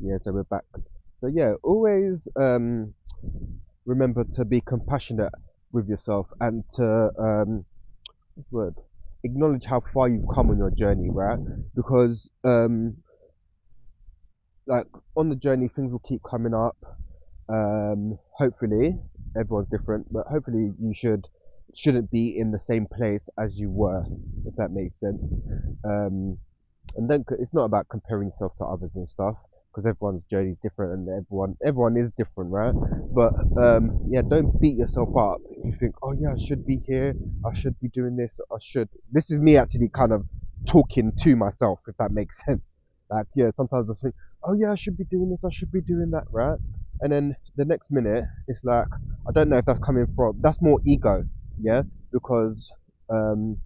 Yeah, so we're back. So yeah, always remember to be compassionate with yourself and to what's the word, acknowledge how far you've come on your journey, right? Because like on the journey, things will keep coming up. Hopefully, everyone's different, but hopefully shouldn't be in the same place as you were, if that makes sense. Um, and then it's not about comparing yourself to others and stuff because everyone's journey is different and everyone is different, right? But yeah, don't beat yourself up if you think, oh yeah, I should be here, I should be doing this, I should. This is me actually kind of talking to myself, if that makes sense. Like yeah, sometimes I think, oh yeah, I should be doing this, I should be doing that, right? And then the next minute it's like, I don't know if that's coming from, that's more ego, yeah, because um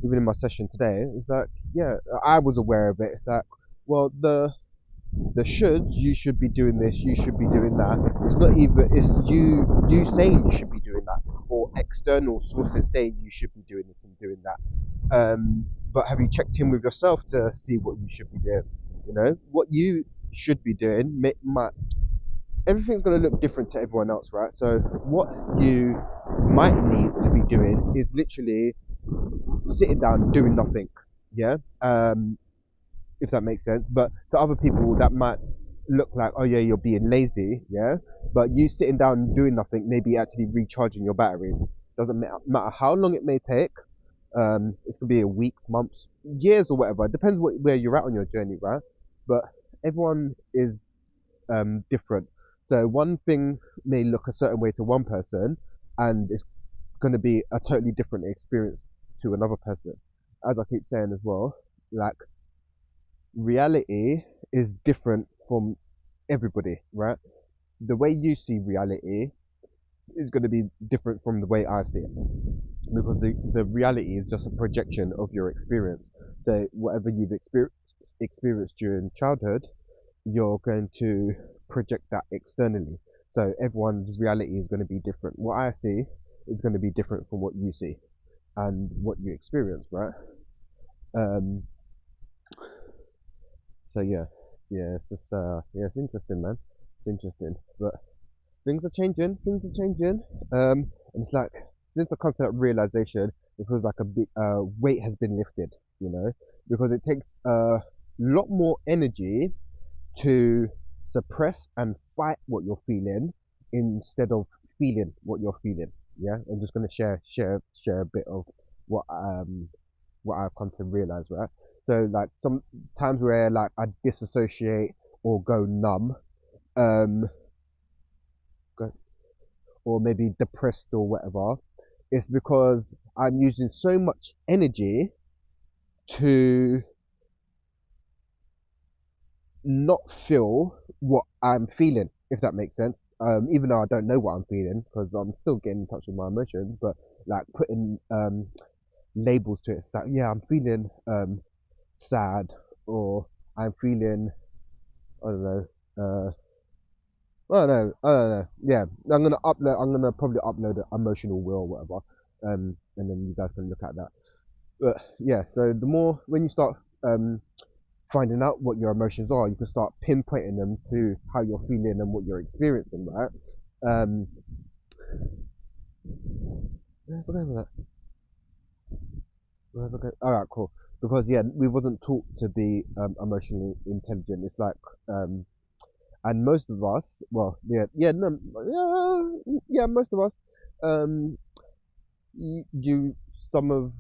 even in my session today, it's like, yeah, I was aware of it. It's like, well, the shoulds, you should be doing this, you should be doing that. It's not even, it's you saying you should be doing that, or external sources saying you should be doing this and doing that. But have you checked in with yourself to see what you should be doing? You know, what you should be doing might everything's going to look different to everyone else, right? So what you might need to be doing is literally sitting down doing nothing, yeah, if that makes sense. But to other people that might look like, oh yeah, you're being lazy, yeah, but you sitting down and doing nothing, maybe actually recharging your batteries. Doesn't matter how long it may take. It's gonna be a weeks, months, years, or whatever. It depends where you're at on your journey, right? But everyone is different. So one thing may look a certain way to one person, and it's going to be a totally different experience to another person. As I keep saying as well, like reality is different from everybody, right? The way you see reality is going to be different from the way I see it because the reality is just a projection of your experience. So whatever you've experienced during childhood, you're going to project that externally. So everyone's reality is going to be different. What I see is going to be different from what you see and what you experience, right? Um, so yeah, yeah, it's just yeah, it's interesting, man. It's interesting, but things are changing. Things are changing. And it's like since I come to that realization, it feels like a big weight has been lifted, you know, because it takes a lot more energy to suppress and fight what you're feeling instead of feeling what you're feeling. Yeah, I'm just gonna share a bit of what what I've come to realize, right? So like some times where like I disassociate or go numb, um, or maybe depressed or whatever, it's because I'm using so much energy to not feel what I'm feeling, if that makes sense. Even though I don't know what I'm feeling, because I'm still getting in touch with my emotions, but like putting labels to it. It's like, yeah, I'm feeling sad, or I'm feeling, I don't know, I don't know. Yeah, I'm gonna probably upload an emotional wheel or whatever, and then you guys can look at that. But yeah, so the more when you start finding out what your emotions are, you can start pinpointing them to how you're feeling and what you're experiencing, right? Um, where's I going with that? Where's I going? All right, cool. Because yeah, we wasn't taught to be emotionally intelligent. It's like, and most of us, well, yeah, no, yeah, most of us, um, you, some of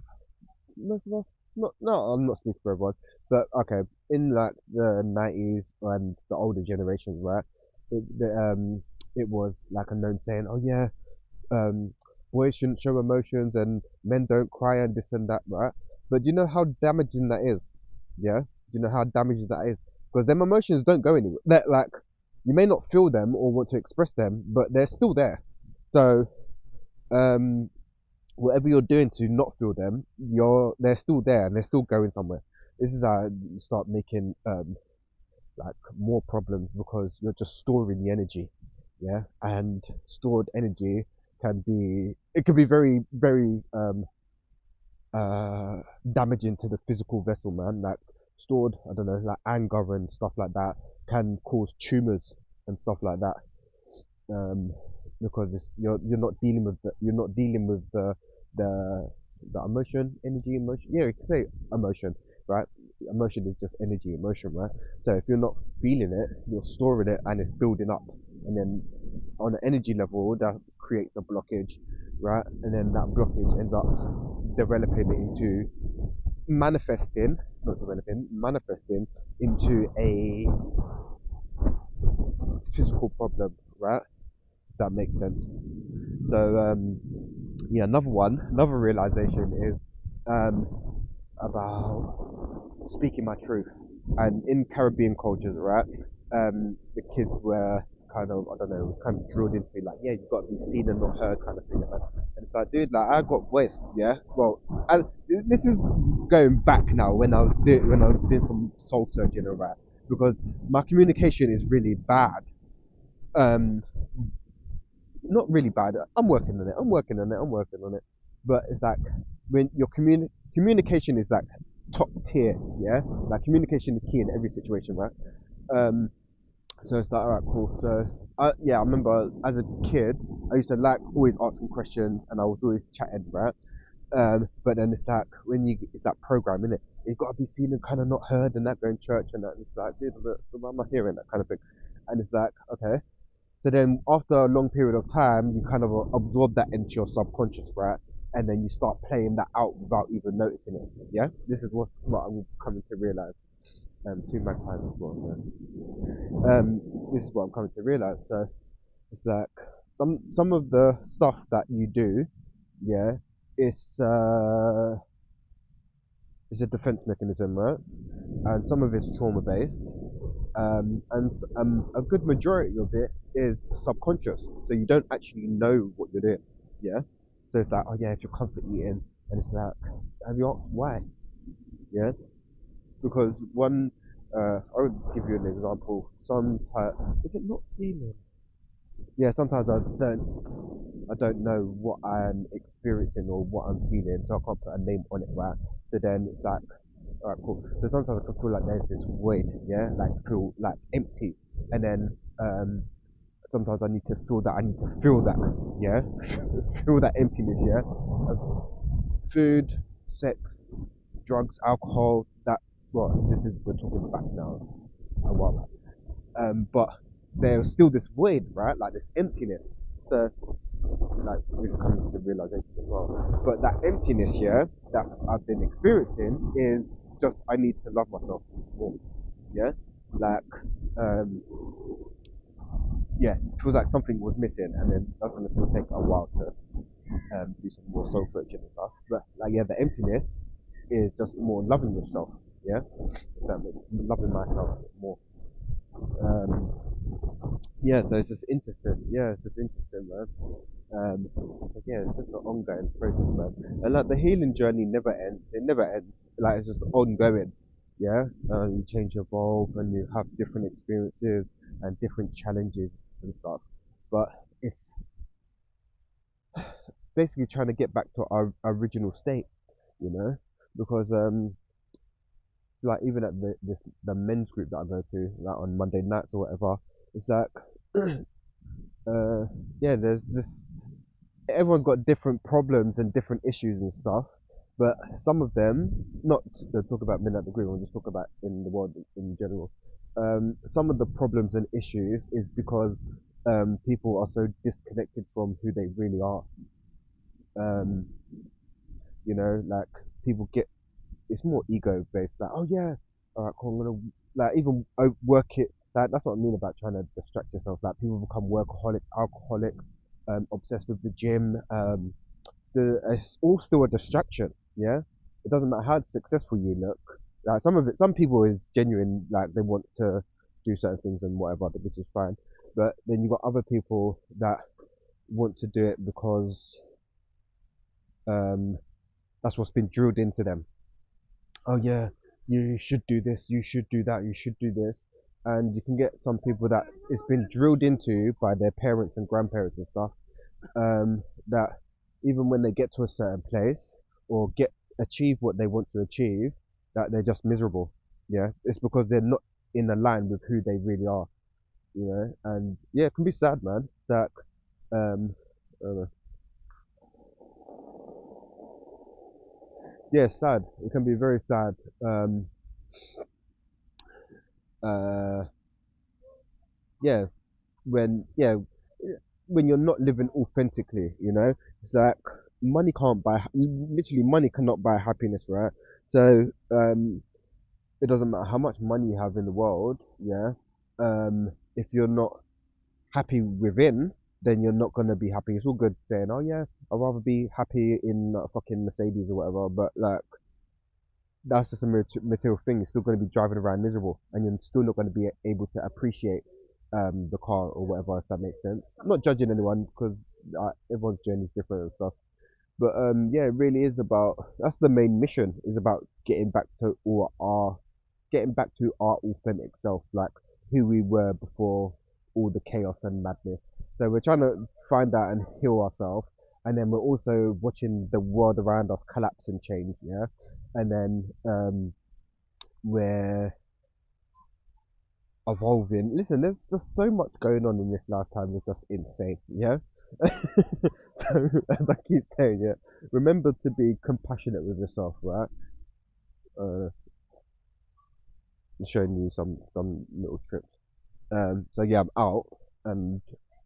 most of us, not, no, I'm not speaking for everyone, but okay, in like the 90s and the older generations, right? It was like a known saying, oh yeah, um, boys shouldn't show emotions and men don't cry and this and that, right? But do you know how damaging that is? Yeah, do you know how damaging that is? Because them emotions don't go anywhere. They're like, you may not feel them or want to express them, but they're still there. So, um, whatever you're doing to not feel them, they're still there and they're still going somewhere. This is how you start making like more problems because you're just storing the energy, yeah. And stored energy can be very damaging to the physical vessel, man. Like stored, I don't know, like anger and stuff like that can cause tumors and stuff like that. Um, because you're not dealing with the the emotion, energy, emotion. Yeah, you can say emotion, right? Emotion is just energy, emotion, right? So if you're not feeling it, you're storing it and it's building up, and then on an energy level, that creates a blockage, right? And then that blockage ends up developing into manifesting, not developing, manifesting into a physical problem, right? If that makes sense. So yeah, another realization is um, about speaking my truth. And in Caribbean cultures, right, the kids were kind of, I don't know, kind of drilled into me like, yeah, you've got to be seen and not heard, kind of thing. And it's like, dude, like I got voice, yeah. Well, I, this is going back now when I was doing some soul searching and rap, because my communication is really bad. Um, Not really bad. I'm working on it. I'm working on it. I'm working on it. But it's like when your communication is like top tier, yeah. Like communication is key in every situation, right? Um, so it's like, all right, cool. So yeah, I remember as a kid, I used to like always asking questions, and I was always chatting, right? But then it's like it's that program, innit? You've got to be seen and kind of not heard, and that going church and that. And it's like, dude, why am I hearing that kind of thing? And it's like, okay, so then after a long period of time, you kind of absorb that into your subconscious, right? And then you start playing that out without even noticing it. Yeah, this is what I'm coming to realize. Two magpies as well. This is what I'm coming to realize. So it's like some of the stuff that you do, yeah, it's it's a defense mechanism, right? And some of it's trauma based, and a good majority of it is subconscious. So you don't actually know what you're doing. Yeah. So it's like, oh yeah, if you're comfort eating, and it's like, have you asked why? Yeah. Because I would give you an example. Is it not feeling? Yeah. Sometimes I don't know what I'm experiencing or what I'm feeling, so I can't put a name on it, right? So then it's like, all right, cool. So sometimes I can feel like there's this void, yeah, like feel like empty, and then sometimes I need to feel that, yeah, feel that emptiness, yeah. Food, sex, drugs, alcohol. That well, this is we're talking back now, a while back. But there's still this void, right? Like this emptiness. So like this is coming to the realization as well. But that emptiness, yeah, that I've been experiencing is just I need to love myself more. Yeah, like um, yeah, it feels like something was missing, and then that's gonna still take a while to do some more soul searching and stuff. But like yeah, the emptiness is just more loving yourself. Yeah, that makes loving myself more. Um, yeah, so it's just interesting. Yeah, it's just interesting, man. But yeah, it's just an ongoing process, man. And like the healing journey never ends. It never ends. Like it's just ongoing. Yeah, you change, evolve, and you have different experiences and different challenges and stuff. But it's basically trying to get back to our original state, you know, because like even at the men's group that I go to, like on Monday nights or whatever, it's like yeah, there's this. Everyone's got different problems and different issues and stuff, but some of them, not to talk about men at the group, we'll just talk about in the world in general. Some of the problems and issues is because people are so disconnected from who they really are. Um, like people get it's more ego based. Like, oh yeah, all right, cool. I'm gonna like even work it. That's what I mean about trying to distract yourself. Like people become workaholics, alcoholics, obsessed with the gym. It's all still a distraction. Yeah, it doesn't matter how successful you look. Like some people is genuine. Like they want to do certain things and whatever, which is fine. But then you got other people that want to do it because um, that's what's been drilled into them. Oh yeah, you should do this, you should do that, you should do this. And you can get some people that it's been drilled into by their parents and grandparents and stuff, that even when they get to a certain place or get achieve what they want to achieve, that they're just miserable. Yeah, it's because they're not in line with who they really are. And yeah, it can be sad, man. That um, uh, yeah, sad. It can be very sad. Um, uh, yeah, yeah, when you're not living authentically, it's like money can't buy, literally money cannot buy happiness, right? So it doesn't matter how much money you have in the world, yeah. If you're not happy within, then you're not gonna be happy. It's all good saying, oh yeah, I'd rather be happy in a fucking Mercedes or whatever, but like that's just a material thing. You're still going to be driving around miserable, and you're still not going to be able to appreciate the car or whatever, if that makes sense. I'm not judging anyone because everyone's journey is different and stuff. But yeah, it really is about that's the main mission is about getting back to our authentic self, like who we were before all the chaos and madness. So we're trying to find out and heal ourselves, and then we're also watching the world around us collapse and change. Yeah, and then we're evolving. Listen, there's just so much going on in this lifetime. It's just insane. Yeah. So as I keep saying, yeah, remember to be compassionate with yourself, right? Uh, showing you some little trips. So yeah, I'm out, and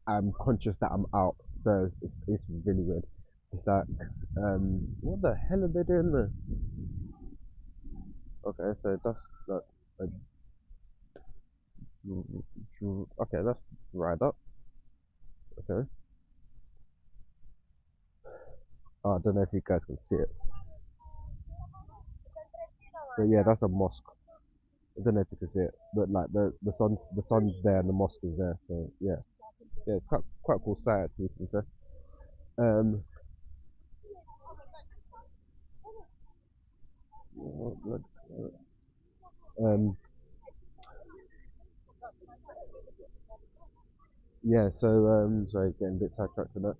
I'm conscious that I'm out. So it's really weird. It's like, what the hell are they doing there? Okay, so that's like, a okay, that's dried up. Okay. Oh, I don't know if you guys can see it, but yeah, that's a mosque. I don't know if you can see it, but like the sun's there and the mosque is there. So yeah, yeah, it's quite a cool sight actually. To be fair. Um, um, yeah. So sorry, getting a bit sidetracked on that.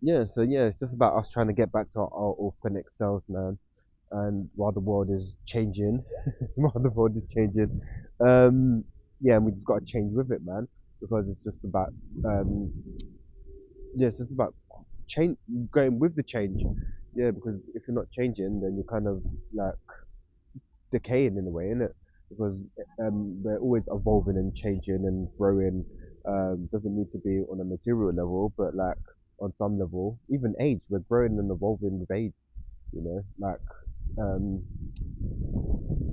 Yeah. So yeah, it's just about us trying to get back to our authentic selves, man. And while the world is changing, while the world is changing, um, yeah, and we just got to change with it, man. Because it's just about um, yeah, it's just about change, going with the change. Yeah, because if you're not changing, then you're kind of like decaying in a way, isn't it? Because we're always evolving and changing and growing. Doesn't need to be on a material level, but like on some level, even age, we're growing and evolving with age. Like um,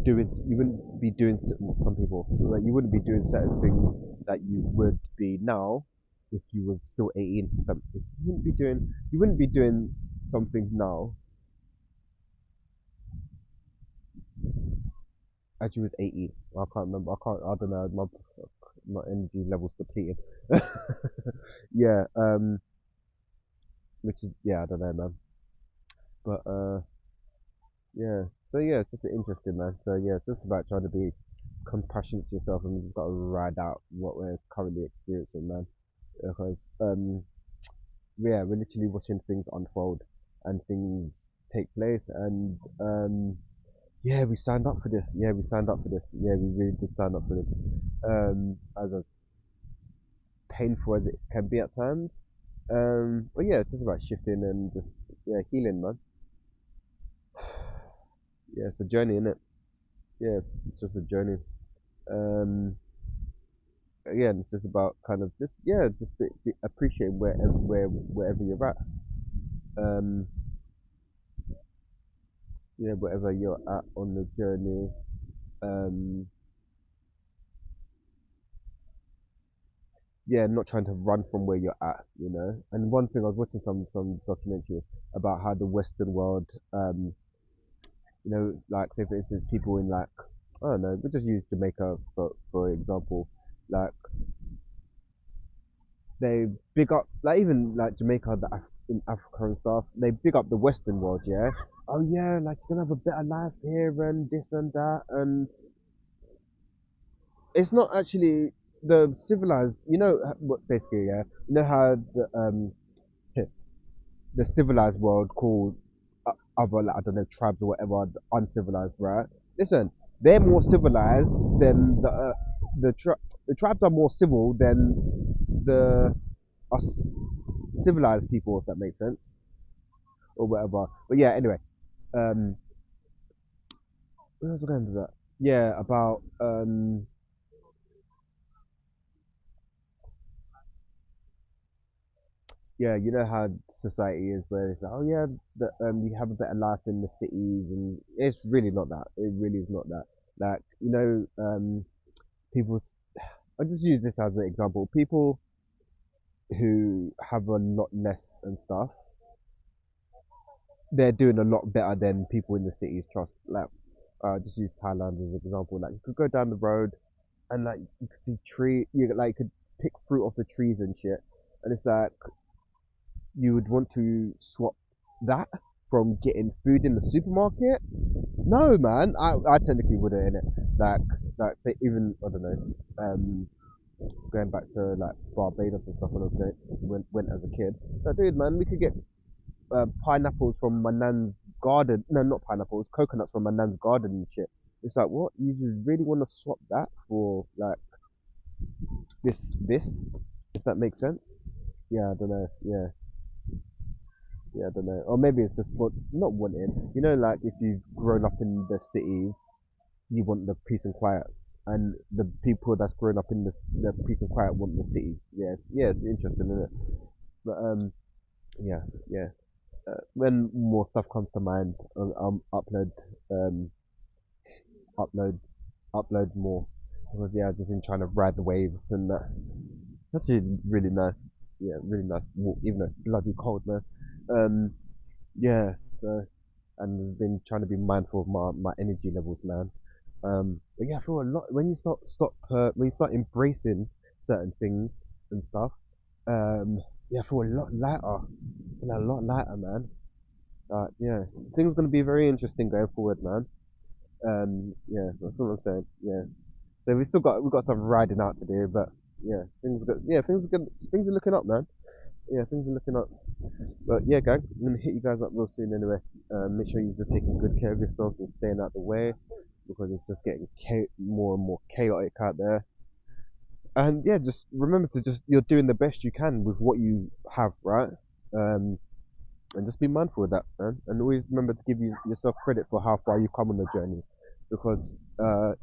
you wouldn't be doing some people like you wouldn't be doing certain things that you would be now if you were still 18. If you wouldn't be doing some things now as you was 18. I can't remember. I don't know. My energy levels depleted. Yeah. Which is yeah. I don't know, man. But yeah. So yeah, it's just interesting, man. So yeah, it's just about trying to be compassionate to yourself, and we just got to ride out what we're currently experiencing, man. Because yeah, we're literally watching things unfold and things take place, and yeah, we signed up for this. Yeah, we signed up for this. Yeah, we really did sign up for this. As painful as it can be at times. But yeah, it's just about shifting and just yeah, healing, man. Yeah, it's a journey, isn't it? Yeah, it's just a journey. Um, Again, it's just about kind of just yeah, just appreciating wherever you're at. Um, yeah, wherever you're at on the journey. Um, yeah, not trying to run from where you're at. And one thing I was watching some documentary about how the Western world, like say for instance, people in like I don't know, we just use Jamaica for example, like they big up like even like Jamaica in Africa and stuff, they big up the Western world, yeah. Oh yeah, like you're gonna have a better life here and this and that, and it's not actually the civilized. What basically, yeah. You know how the civilized world called other, like, I don't know, tribes or whatever, the uncivilized, right? Listen, they're more civilized than the tribes are more civil than the us civilized people, if that makes sense, or whatever. But yeah, anyway, um, where was I going with that? Yeah, about yeah, you know how society is, where it's like, oh yeah, you have a better life in the cities, and it's really not that. It really is not that. Like, people. I just use this as an example. People who have a lot less and stuff, they're doing a lot better than people in the cities. Trust. Like, just use Thailand as an example. Like, you could go down the road and like you could see you could pick fruit off the trees and shit, and it's like you would want to swap that from getting food in the supermarket. No, man, I technically wouldn't in it. Like, say even I don't know, going back to like Barbados and stuff when I was went as a kid. Like, dude, man, we could get pineapples from my nan's garden. No, not pineapples, coconuts from my nan's garden and shit. It's like, what? You just really want to swap that for like this? If that makes sense? Yeah, I don't know. Yeah, I don't know. Or maybe it's just what not wanting. You know, like if you've grown up in the cities, you want the peace and quiet, and the people that's grown up in the peace and quiet want the cities. Yes, yeah, it's interesting, isn't it? But yeah, yeah. When more stuff comes to mind, um, upload, upload more. Because yeah, I've just been trying to ride the waves and that. It's actually really nice. Yeah, really nice walk, even though it's bloody cold, man. Um, yeah. So, and I've been trying to be mindful of my energy levels, man. But yeah, I feel a lot when you when you start embracing certain things and stuff. Um, yeah, I feel a lot lighter. I feel a lot lighter, man. Yeah, things gonna be very interesting going forward, man. Yeah, that's what I'm saying. Yeah, so we got some riding out to do, but yeah, things are good. Yeah, things are good. Things are looking up, man. Yeah, things are looking up. But yeah, gang, I'm gonna hit you guys up real soon anyway. Make sure you're taking good care of yourself and staying out the way because it's just getting more and more chaotic out there. And yeah, just remember to just you're doing the best you can with what you have, right? Um, and just be mindful of that, man. And always remember to give yourself credit for how far you've come on the journey, because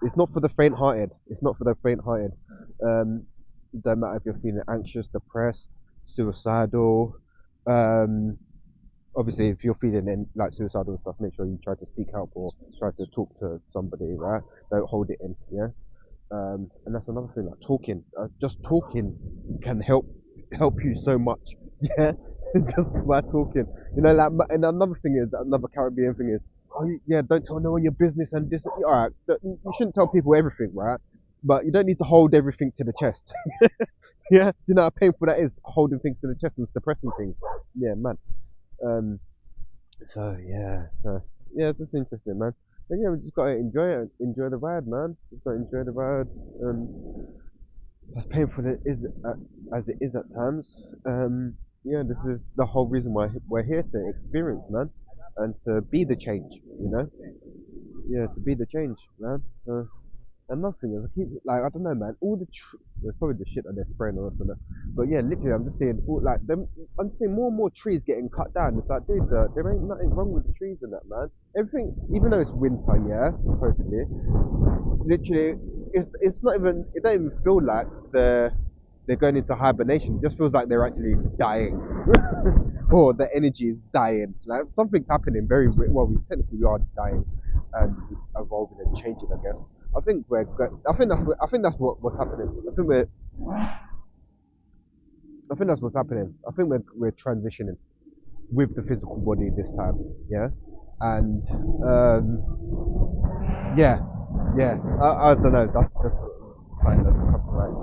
it's not for the faint-hearted. It's not for the faint-hearted. It don't matter if you're feeling anxious, depressed, suicidal. Um, Obviously, if you're feeling like suicidal and stuff, make sure you try to seek help or try to talk to somebody, right? Don't hold it in, yeah. And that's another thing, like talking. Just talking can help you so much. Yeah, just by talking. You know, like, and another thing is another Caribbean thing is, oh yeah, don't tell no one your business and this. All right, you shouldn't tell people everything, right? But you don't need to hold everything to the chest. Yeah, do you know how painful that is, holding things to the chest and suppressing things? Yeah, man. Um, so yeah, it's just interesting, man. But yeah, we just gotta enjoy the ride, man. Just gotta enjoy the ride. As painful as it is at times, yeah, this is the whole reason why we're here to experience, man, and to be the change, you know. Yeah, to be the change, man. And nothing is, I keep like I don't know, man. All the there's probably the shit that they're spraying on us, but yeah, literally, I'm just seeing I'm just seeing more and more trees getting cut down. It's like, dude, there ain't nothing wrong with the trees and that, man. Everything, even though it's winter, yeah, supposedly, literally, it's not even. It don't even feel like they're going into hibernation. It just feels like they're actually dying, or the energy is dying. Like something's happening. Well. We are dying and evolving and changing. I guess. I think we're. I think that's what's happening. I think that's what's happening. I think we're transitioning with the physical body this time. Yeah, and yeah, yeah. I don't know. That's just something that's come to mind.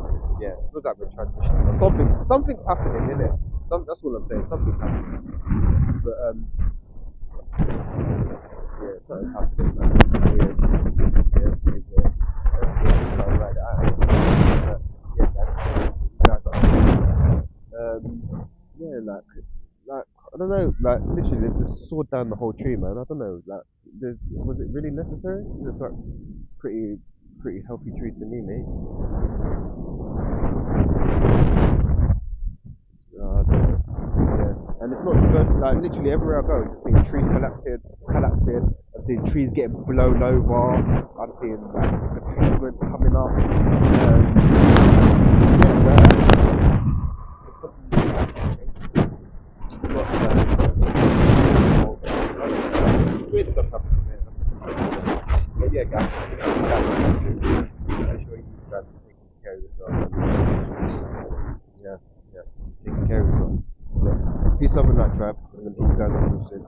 Yeah, it feels like we're transitioning. Something's happening, isn't it? That's all I'm saying. Something's happening. But yeah, something's happening. Man. Weird. Yeah, it's pretty weird. Yeah, so right, yeah, that's yeah, like I don't know, like literally they just sawed down the whole tree, man. I don't know, like Was it really necessary? It looks like pretty pretty healthy tree to me, mate. I don't know. Yeah, and it's not the first. Like literally everywhere I go, I'm just seeing trees collapsing. I'm seeing trees getting blown over. I'm seeing like the pavement coming up. Weird stuff happening there. But yeah, guys, make sure you guys are taking care of yourself. Yeah, yeah, just taking care of yourself. Yeah. Peace, love, and light, tribe. I'm gonna see you guys on soon.